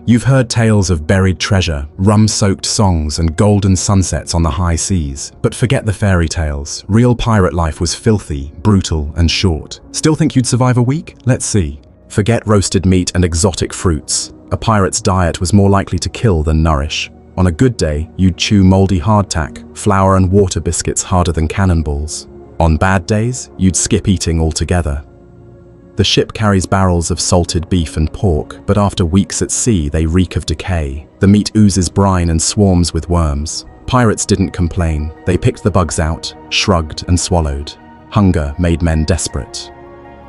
You've heard tales of buried treasure, rum-soaked songs, and golden sunsets on the high seas. But forget the fairy tales. Real pirate life was filthy, brutal, and short. Still think you'd survive a week? Let's see. Forget roasted meat and exotic fruits. A pirate's diet was more likely to kill than nourish. On a good day, you'd chew moldy hardtack, flour and water biscuits harder than cannonballs. On bad days, you'd skip eating altogether. The ship carries barrels of salted beef and pork, but after weeks at sea, they reek of decay. The meat oozes brine and swarms with worms. Pirates didn't complain. They picked the bugs out, shrugged and swallowed. Hunger made men desperate.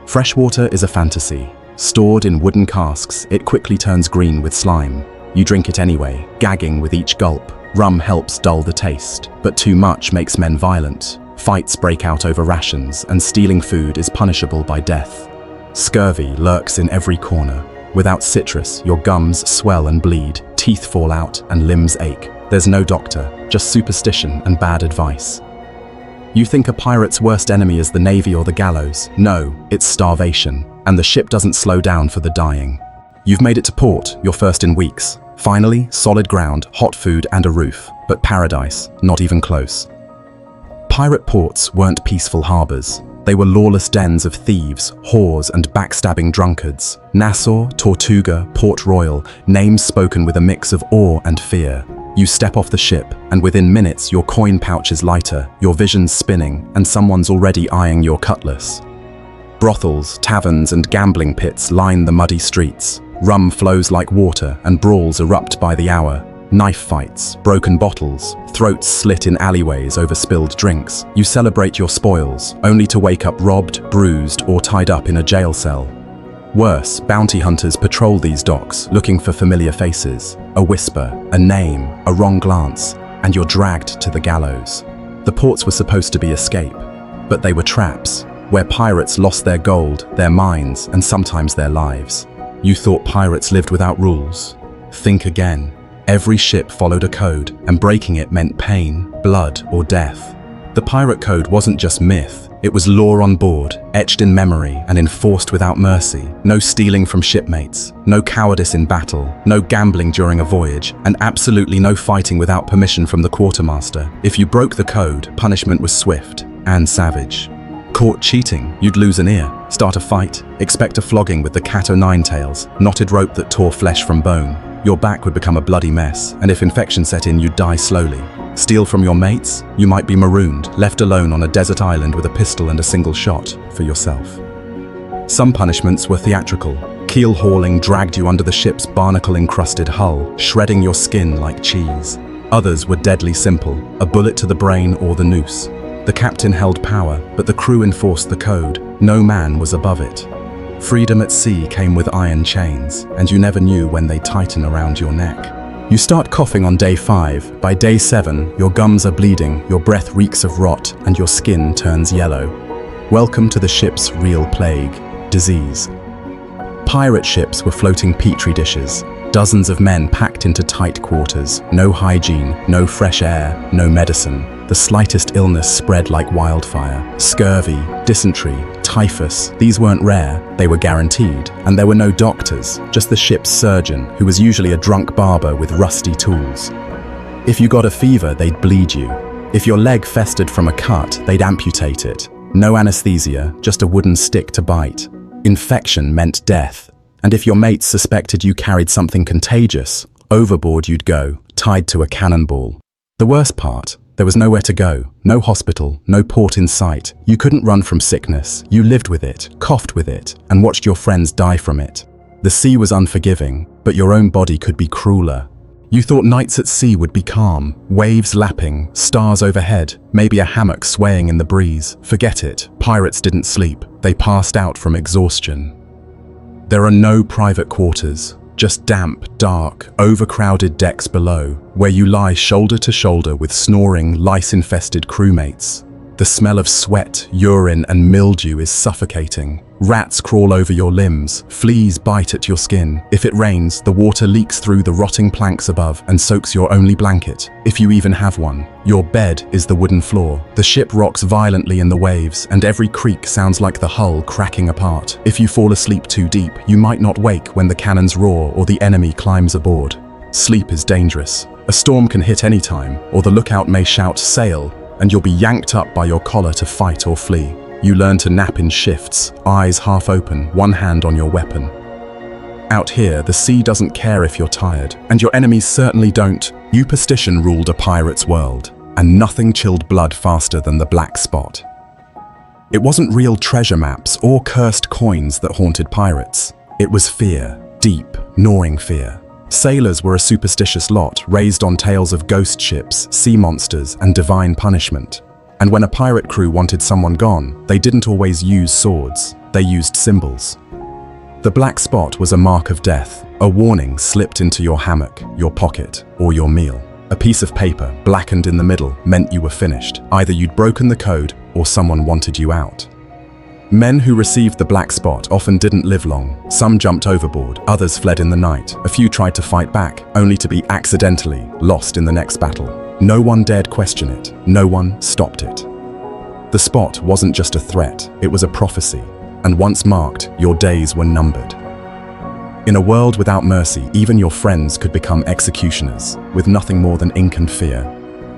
Fresh water is a fantasy. Stored in wooden casks, it quickly turns green with slime. You drink it anyway, gagging with each gulp. Rum helps dull the taste, but too much makes men violent. Fights break out over rations, and stealing food is punishable by death. Scurvy lurks in every corner. Without citrus, your gums swell and bleed, teeth fall out, and limbs ache. There's no doctor, just superstition and bad advice. You think a pirate's worst enemy is the navy or the gallows. No, it's starvation, and the ship doesn't slow down for the dying. You've made it to port, your first in weeks. Finally, solid ground, hot food, and a roof. But paradise, not even close. Pirate ports weren't peaceful harbors. They were lawless dens of thieves, whores, and backstabbing drunkards. Nassau, Tortuga, Port Royal, names spoken with a mix of awe and fear. You step off the ship, and within minutes your coin pouch is lighter, your vision's spinning, and someone's already eyeing your cutlass. Brothels, taverns, and gambling pits line the muddy streets. Rum flows like water, and brawls erupt by the hour. Knife fights, broken bottles, throats slit in alleyways over spilled drinks. You celebrate your spoils, only to wake up robbed, bruised, or tied up in a jail cell. Worse, bounty hunters patrol these docks, looking for familiar faces. A whisper, a name, a wrong glance, and you're dragged to the gallows. The ports were supposed to be escape, but they were traps, where pirates lost their gold, their mines, and sometimes their lives. You thought pirates lived without rules? Think again. Every ship followed a code, and breaking it meant pain, blood, or death. The pirate code wasn't just myth, it was law on board, etched in memory and enforced without mercy. No stealing from shipmates, no cowardice in battle, no gambling during a voyage, and absolutely no fighting without permission from the quartermaster. If you broke the code, punishment was swift and savage. Caught cheating, you'd lose an ear, start a fight, expect a flogging with the cat-o'-nine-tails, knotted rope that tore flesh from bone. Your back would become a bloody mess, and if infection set in, you'd die slowly. Steal from your mates? You might be marooned, left alone on a desert island with a pistol and a single shot for yourself. Some punishments were theatrical. Keel hauling dragged you under the ship's barnacle-encrusted hull, shredding your skin like cheese. Others were deadly simple, a bullet to the brain or the noose. The captain held power, but the crew enforced the code. No man was above it. Freedom at sea came with iron chains, and you never knew when they'd tighten around your neck. You start coughing on day 5. By day 7, your gums are bleeding, your breath reeks of rot, and your skin turns yellow. Welcome to the ship's real plague, disease. Pirate ships were floating petri dishes. Dozens of men packed into tight quarters. No hygiene, no fresh air, no medicine. The slightest illness spread like wildfire. Scurvy, dysentery, typhus, these weren't rare, they were guaranteed. And there were no doctors, just the ship's surgeon, who was usually a drunk barber with rusty tools. If you got a fever, they'd bleed you. If your leg festered from a cut, they'd amputate it. No anesthesia, just a wooden stick to bite. Infection meant death. And if your mates suspected you carried something contagious, overboard you'd go, tied to a cannonball. The worst part, there was nowhere to go, no hospital, no port in sight. You couldn't run from sickness. You lived with it, coughed with it, and watched your friends die from it. The sea was unforgiving, but your own body could be crueler. You thought nights at sea would be calm, waves lapping, stars overhead, maybe a hammock swaying in the breeze. Forget it, pirates didn't sleep. They passed out from exhaustion. There are no private quarters, just damp, dark, overcrowded decks below, where you lie shoulder to shoulder with snoring, lice-infested crewmates. The smell of sweat, urine, and mildew is suffocating. Rats crawl over your limbs, fleas bite at your skin. If it rains, the water leaks through the rotting planks above and soaks your only blanket, if you even have one. Your bed is the wooden floor. The ship rocks violently in the waves, and every creak sounds like the hull cracking apart. If you fall asleep too deep, you might not wake when the cannons roar or the enemy climbs aboard. Sleep is dangerous. A storm can hit any time, or the lookout may shout "sail," and you'll be yanked up by your collar to fight or flee. You learn to nap in shifts, eyes half open, one hand on your weapon. Out here, the sea doesn't care if you're tired, and your enemies certainly don't. Superstition ruled a pirate's world, and nothing chilled blood faster than the black spot. It wasn't real treasure maps or cursed coins that haunted pirates. It was fear, deep, gnawing fear. Sailors were a superstitious lot, raised on tales of ghost ships, sea monsters, and divine punishment. And when a pirate crew wanted someone gone, they didn't always use swords, they used symbols. The black spot was a mark of death, a warning slipped into your hammock, your pocket, or your meal. A piece of paper, blackened in the middle, meant you were finished. Either you'd broken the code, or someone wanted you out. Men who received the black spot often didn't live long. Some jumped overboard, others fled in the night. A few tried to fight back, only to be accidentally lost in the next battle. No one dared question it. No one stopped it. The spot wasn't just a threat, it was a prophecy. And once marked, your days were numbered. In a world without mercy, even your friends could become executioners, with nothing more than ink and fear.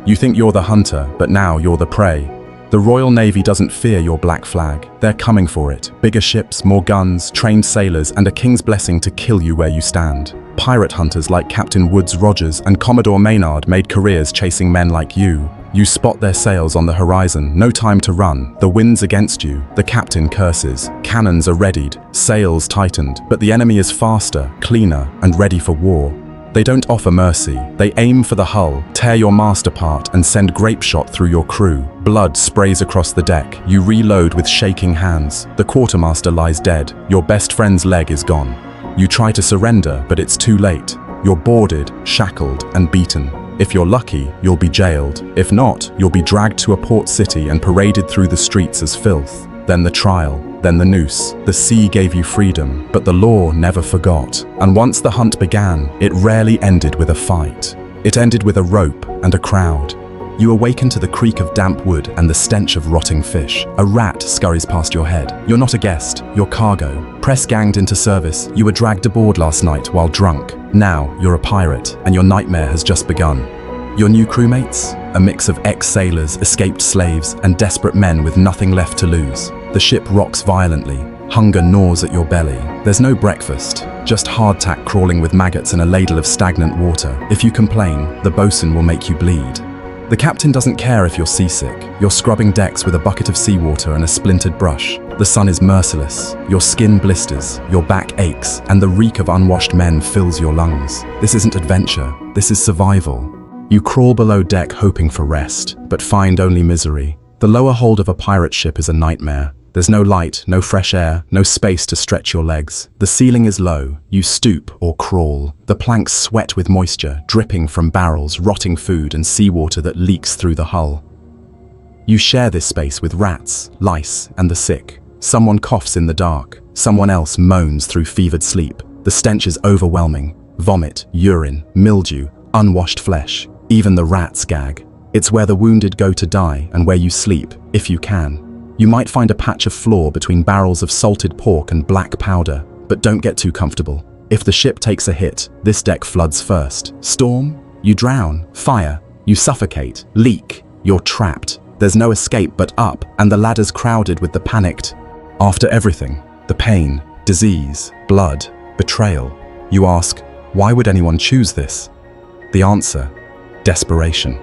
You think you're the hunter, but now you're the prey. The Royal Navy doesn't fear your black flag. They're coming for it. Bigger ships, more guns, trained sailors, and a king's blessing to kill you where you stand. Pirate hunters like Captain Woodes Rogers and Commodore Maynard made careers chasing men like you. You spot their sails on the horizon, no time to run. The wind's against you, the captain curses. Cannons are readied, sails tightened, but the enemy is faster, cleaner, and ready for war. They don't offer mercy. They aim for the hull, tear your mast apart, and send grape shot through your crew. Blood sprays across the deck. You reload with shaking hands. The quartermaster lies dead. Your best friend's leg is gone. You try to surrender, but it's too late. You're boarded, shackled, and beaten. If you're lucky, you'll be jailed. If not, you'll be dragged to a port city and paraded through the streets as filth. Then the trial, then the noose. The sea gave you freedom, but the law never forgot. And once the hunt began, it rarely ended with a fight. It ended with a rope and a crowd. You awaken to the creak of damp wood and the stench of rotting fish. A rat scurries past your head. You're not a guest, you're cargo. Press-ganged into service, you were dragged aboard last night while drunk. Now, you're a pirate, and your nightmare has just begun. Your new crewmates? A mix of ex-sailors, escaped slaves, and desperate men with nothing left to lose. The ship rocks violently. Hunger gnaws at your belly. There's no breakfast, just hardtack crawling with maggots and a ladle of stagnant water. If you complain, the bosun will make you bleed. The captain doesn't care if you're seasick. You're scrubbing decks with a bucket of seawater and a splintered brush. The sun is merciless. Your skin blisters, your back aches, and the reek of unwashed men fills your lungs. This isn't adventure. This is survival. You crawl below deck hoping for rest, but find only misery. The lower hold of a pirate ship is a nightmare. There's no light, no fresh air, no space to stretch your legs. The ceiling is low. You stoop or crawl. The planks sweat with moisture, dripping from barrels, rotting food, and seawater that leaks through the hull. You share this space with rats, lice, and the sick. Someone coughs in the dark. Someone else moans through fevered sleep. The stench is overwhelming. Vomit, urine, mildew, unwashed flesh. Even the rats gag. It's where the wounded go to die and where you sleep, if you can. You might find a patch of floor between barrels of salted pork and black powder, but don't get too comfortable. If the ship takes a hit, this deck floods first. Storm? You drown. Fire? You suffocate. Leak? You're trapped. There's no escape but up, and the ladder's crowded with the panicked. After everything, the pain, disease, blood, betrayal, you ask, why would anyone choose this? The answer: desperation.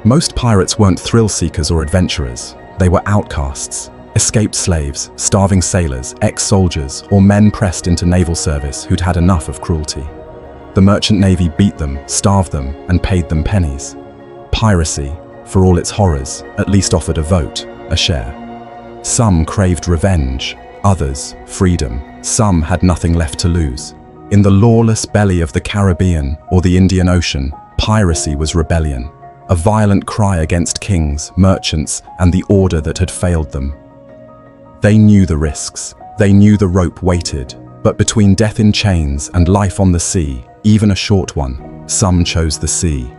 Most pirates weren't thrill-seekers or adventurers. They were outcasts, escaped slaves, starving sailors, ex-soldiers, or men pressed into naval service who'd had enough of cruelty. The merchant navy beat them, starved them, and paid them pennies. Piracy, for all its horrors, at least offered a vote, a share. Some craved revenge, others freedom. Some had nothing left to lose. In the lawless belly of the Caribbean or the Indian Ocean, piracy was rebellion. A violent cry against kings, merchants, and the order that had failed them. They knew the risks. They knew the rope waited, but between death in chains and life on the sea, even a short one, some chose the sea.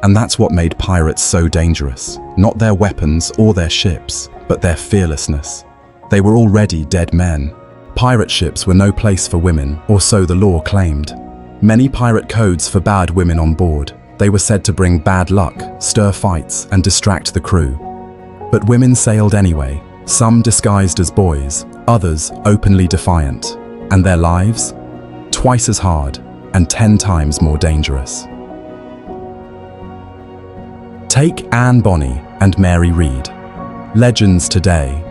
And that's what made pirates so dangerous. Not their weapons or their ships, but their fearlessness. They were already dead men. Pirate ships were no place for women, or so the law claimed. Many pirate codes forbade women on board. They were said to bring bad luck, stir fights, and distract the crew. But women sailed anyway, some disguised as boys, others openly defiant. And their lives? Twice as hard and 10 times more dangerous. Take Anne Bonny and Mary Read. Legends today.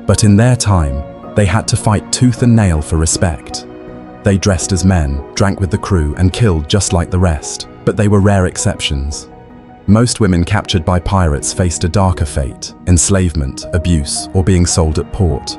But in their time, they had to fight tooth and nail for respect. They dressed as men, drank with the crew, and killed just like the rest. But they were rare exceptions. Most women captured by pirates faced a darker fate: enslavement, abuse, or being sold at port.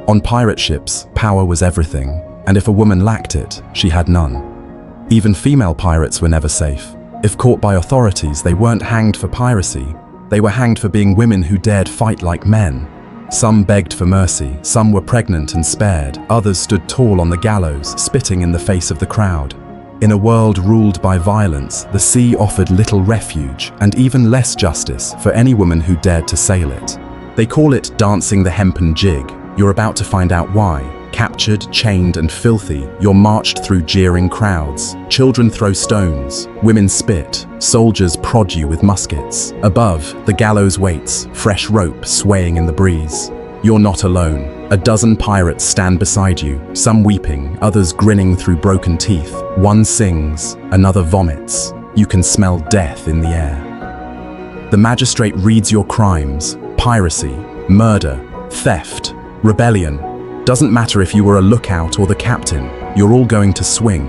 On pirate ships, power was everything, and if a woman lacked it, she had none. Even female pirates were never safe. If caught by authorities, they weren't hanged for piracy. They were hanged for being women who dared fight like men. Some begged for mercy, some were pregnant and spared, others stood tall on the gallows, spitting in the face of the crowd. In a world ruled by violence, the sea offered little refuge and even less justice for any woman who dared to sail it. They call it dancing the hempen jig. You're about to find out why. Captured, chained, and filthy, you're marched through jeering crowds. Children throw stones, women spit, soldiers prod you with muskets. Above, the gallows waits, fresh rope swaying in the breeze. You're not alone. A dozen pirates stand beside you, some weeping, others grinning through broken teeth. One sings, another vomits. You can smell death in the air. The magistrate reads your crimes: piracy, murder, theft, rebellion. Doesn't matter if you were a lookout or the captain, you're all going to swing.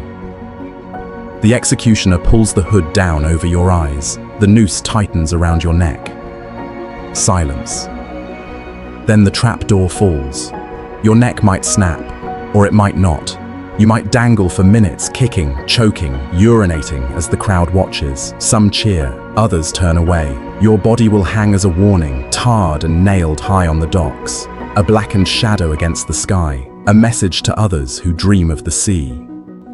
The executioner pulls the hood down over your eyes. The noose tightens around your neck. Silence. Then the trapdoor falls. Your neck might snap, or it might not. You might dangle for minutes, kicking, choking, urinating as the crowd watches. Some cheer, others turn away. Your body will hang as a warning, tarred and nailed high on the docks. A blackened shadow against the sky, a message to others who dream of the sea.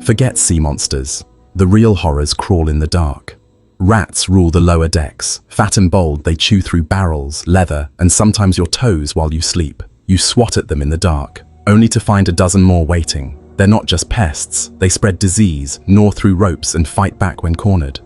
Forget sea monsters. The real horrors crawl in the dark. Rats rule the lower decks. Fat and bold, they chew through barrels, leather, and sometimes your toes while you sleep. You swat at them in the dark, only to find a dozen more waiting. They're not just pests. They spread disease, gnaw through ropes, and fight back when cornered.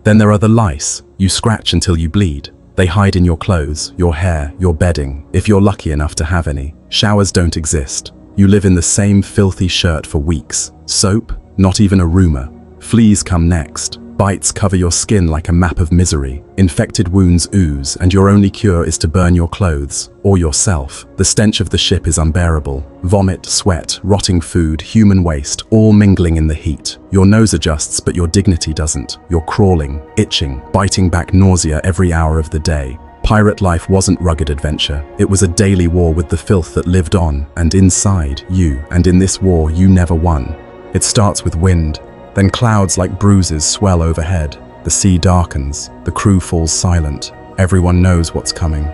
Then there are the lice. You scratch until you bleed. They hide in your clothes, your hair, your bedding, if you're lucky enough to have any. Showers don't exist. You live in the same filthy shirt for weeks. Soap? Not even a rumor. Fleas come next. Bites cover your skin like a map of misery. Infected wounds ooze, and your only cure is to burn your clothes, or yourself. The stench of the ship is unbearable. Vomit, sweat, rotting food, human waste, all mingling in the heat. Your nose adjusts, but your dignity doesn't. You're crawling, itching, biting back nausea every hour of the day. Pirate life wasn't rugged adventure. It was a daily war with the filth that lived on, and inside you, and in this war you never won. It starts with wind. Then clouds like bruises swell overhead. The sea darkens. The crew falls silent. Everyone knows what's coming.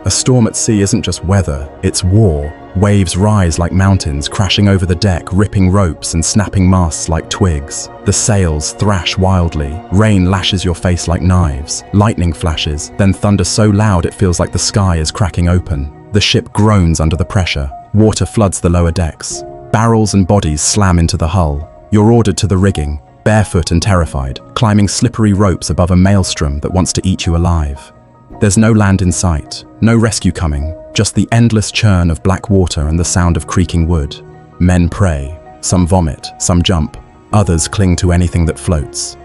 A storm at sea isn't just weather, it's war. Waves rise like mountains, crashing over the deck, ripping ropes and snapping masts like twigs. The sails thrash wildly. Rain lashes your face like knives. Lightning flashes, then thunder so loud it feels like the sky is cracking open. The ship groans under the pressure. Water floods the lower decks. Barrels and bodies slam into the hull. You're ordered to the rigging, barefoot and terrified, climbing slippery ropes above a maelstrom that wants to eat you alive. There's no land in sight, no rescue coming, just the endless churn of black water and the sound of creaking wood. Men pray, some vomit, some jump, others cling to anything that floats.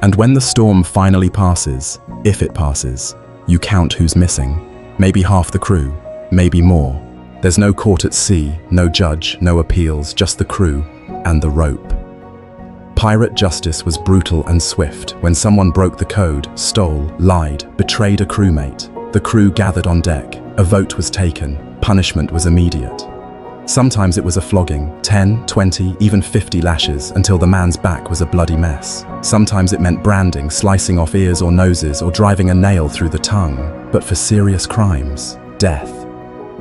And when the storm finally passes, if it passes, you count who's missing. Maybe half the crew, maybe more. There's no court at sea, no judge, no appeals, just the crew and the rope. Pirate justice was brutal and swift. When someone broke the code, stole, lied, betrayed a crewmate, the crew gathered on deck. A vote was taken. Punishment was immediate. Sometimes it was a flogging, 10, 20, even 50 lashes until the man's back was a bloody mess. Sometimes it meant branding, slicing off ears or noses, or driving a nail through the tongue. But for serious crimes, death.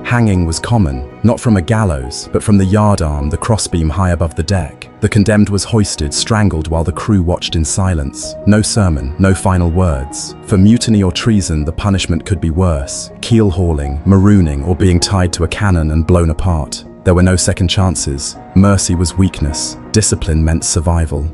Hanging was common, not from a gallows, but from the yardarm, the crossbeam high above the deck. The condemned was hoisted, strangled while the crew watched in silence. No sermon, no final words. For mutiny or treason, the punishment could be worse: keel hauling, marooning, or being tied to a cannon and blown apart. There were no second chances. Mercy was weakness. Discipline meant survival.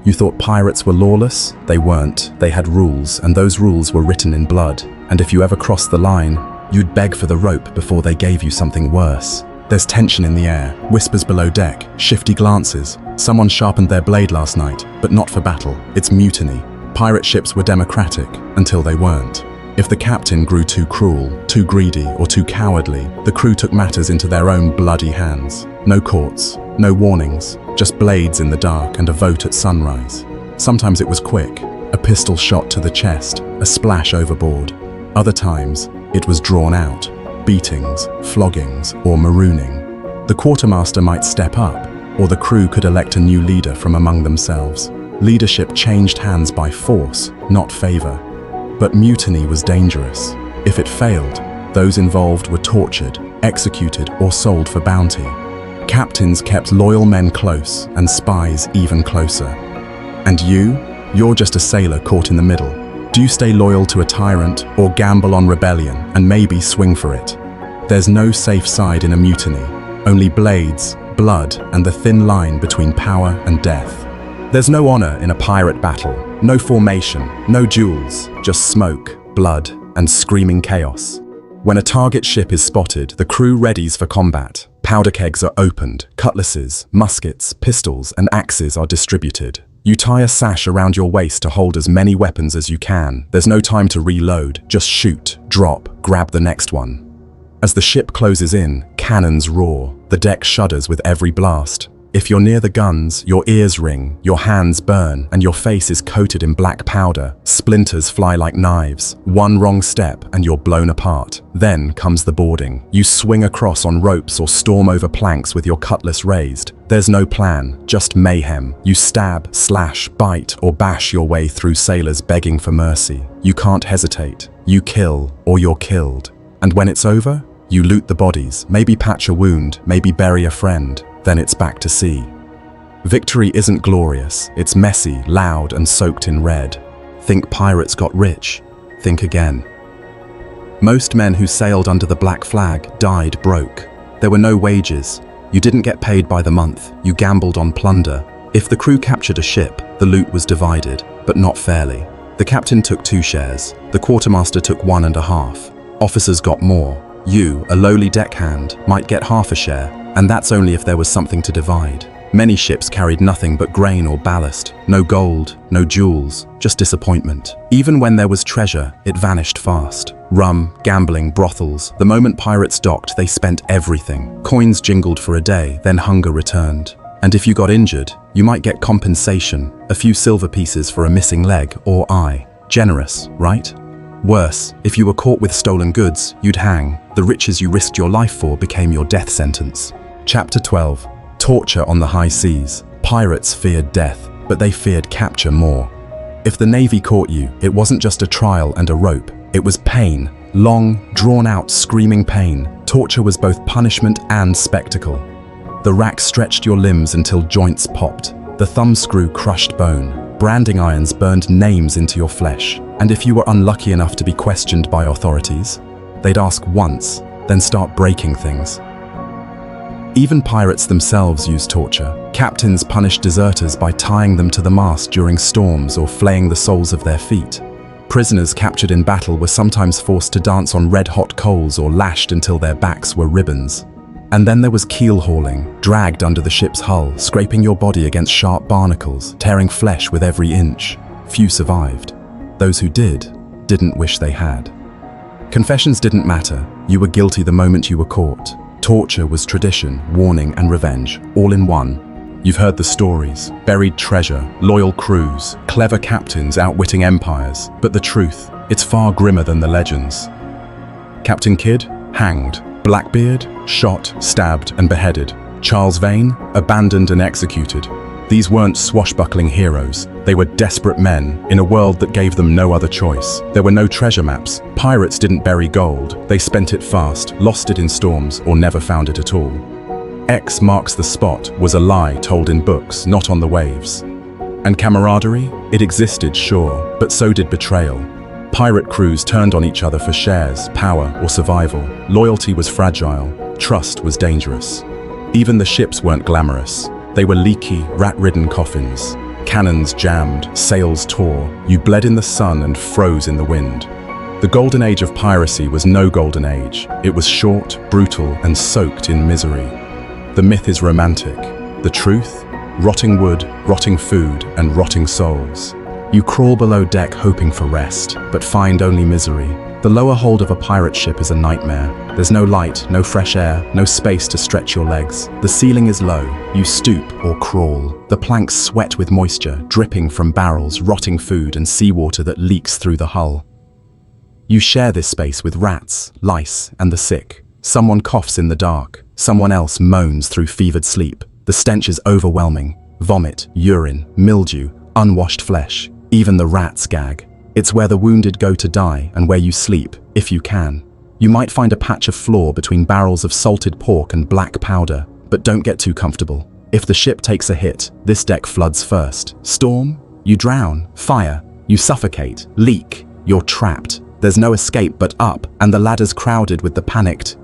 You thought pirates were lawless? They weren't. They had rules, and those rules were written in blood. And if you ever crossed the line, you'd beg for the rope before they gave you something worse. There's tension in the air, whispers below deck, shifty glances. Someone sharpened their blade last night, but not for battle. It's mutiny. Pirate ships were democratic, until they weren't. If the captain grew too cruel, too greedy, or too cowardly, the crew took matters into their own bloody hands. No courts, no warnings, just blades in the dark and a vote at sunrise. Sometimes it was quick, a pistol shot to the chest, a splash overboard. Other times, it was drawn out, beatings, floggings, or marooning. The quartermaster might step up, or the crew could elect a new leader from among themselves. Leadership changed hands by force, not favor. But mutiny was dangerous. If it failed, those involved were tortured, executed, or sold for bounty. Captains kept loyal men close, and spies even closer. And you're just a sailor caught in the middle. Do you stay loyal to a tyrant, or gamble on rebellion and maybe swing for it? There's no safe side in a mutiny, only blades, blood, and the thin line between power and death. There's no honor in a pirate battle, no formation, no duels, just smoke, blood, and screaming chaos. When a target ship is spotted, the crew readies for combat. Powder kegs are opened, cutlasses, muskets, pistols, and axes are distributed. You tie a sash around your waist to hold as many weapons as you can. There's no time to reload, just shoot, drop, grab the next one. As the ship closes in, cannons roar. The deck shudders with every blast. If you're near the guns, your ears ring, your hands burn, and your face is coated in black powder. Splinters fly like knives. One wrong step and you're blown apart. Then comes the boarding. You swing across on ropes or storm over planks with your cutlass raised. There's no plan, just mayhem. You stab, slash, bite, or bash your way through sailors begging for mercy. You can't hesitate. You kill, or you're killed. And when it's over, you loot the bodies, maybe patch a wound, maybe bury a friend. Then it's back to sea. Victory isn't glorious. It's messy, loud, and soaked in red. Think pirates got rich. Think again. Most men who sailed under the black flag died broke. There were no wages. You didn't get paid by the month. You gambled on plunder. If the crew captured a ship, the loot was divided, but not fairly. The captain took 2 shares. The quartermaster took 1.5. Officers got more. You, a lowly deckhand, might get half a share, and that's only if there was something to divide. Many ships carried nothing but grain or ballast. No gold, no jewels, just disappointment. Even when there was treasure, it vanished fast. Rum, gambling, brothels. The moment pirates docked, they spent everything. Coins jingled for a day, then hunger returned. And if you got injured, you might get compensation, a few silver pieces for a missing leg or eye. Generous, right? Worse, if you were caught with stolen goods, you'd hang. The riches you risked your life for became your death sentence. Chapter 12. Torture on the high seas. Pirates feared death, but they feared capture more. If the Navy caught you, it wasn't just a trial and a rope. It was pain. Long, drawn-out, screaming pain. Torture was both punishment and spectacle. The rack stretched your limbs until joints popped. The thumbscrew crushed bone. Branding irons burned names into your flesh. And if you were unlucky enough to be questioned by authorities, they'd ask once, then start breaking things. Even pirates themselves used torture. Captains punished deserters by tying them to the mast during storms or flaying the soles of their feet. Prisoners captured in battle were sometimes forced to dance on red-hot coals or lashed until their backs were ribbons. And then there was keel hauling, dragged under the ship's hull, scraping your body against sharp barnacles, tearing flesh with every inch. Few survived. Those who didn't wish they had. Confessions didn't matter. You were guilty the moment you were caught. Torture was tradition, warning, and revenge, all in one. You've heard the stories: buried treasure, loyal crews, clever captains outwitting empires. But the truth, it's far grimmer than the legends. Captain Kidd, hanged. Blackbeard, shot, stabbed, and beheaded. Charles Vane, abandoned and executed. These weren't swashbuckling heroes. They were desperate men in a world that gave them no other choice. There were no treasure maps. Pirates didn't bury gold. They spent it fast, lost it in storms, or never found it at all. X marks the spot was a lie told in books, not on the waves. And camaraderie? It existed, sure, but so did betrayal. Pirate crews turned on each other for shares, power, or survival. Loyalty was fragile. Trust was dangerous. Even the ships weren't glamorous. They were leaky, rat-ridden coffins. Cannons jammed, sails tore. You bled in the sun and froze in the wind. The golden age of piracy was no golden age. It was short, brutal, and soaked in misery. The myth is romantic. The truth? Rotting wood, rotting food, and rotting souls. You crawl below deck hoping for rest, but find only misery. The lower hold of a pirate ship is a nightmare. There's no light, no fresh air, no space to stretch your legs. The ceiling is low. You stoop or crawl. The planks sweat with moisture, dripping from barrels, rotting food, and seawater that leaks through the hull. You share this space with rats, lice, and the sick. Someone coughs in the dark. Someone else moans through fevered sleep. The stench is overwhelming. Vomit, urine, mildew, unwashed flesh. Even the rats gag. It's where the wounded go to die and where you sleep, if you can. You might find a patch of floor between barrels of salted pork and black powder, but don't get too comfortable. If the ship takes a hit, this deck floods first. Storm? You drown. Fire? You suffocate. Leak? You're trapped. There's no escape but up, and the ladder's crowded with the panicked,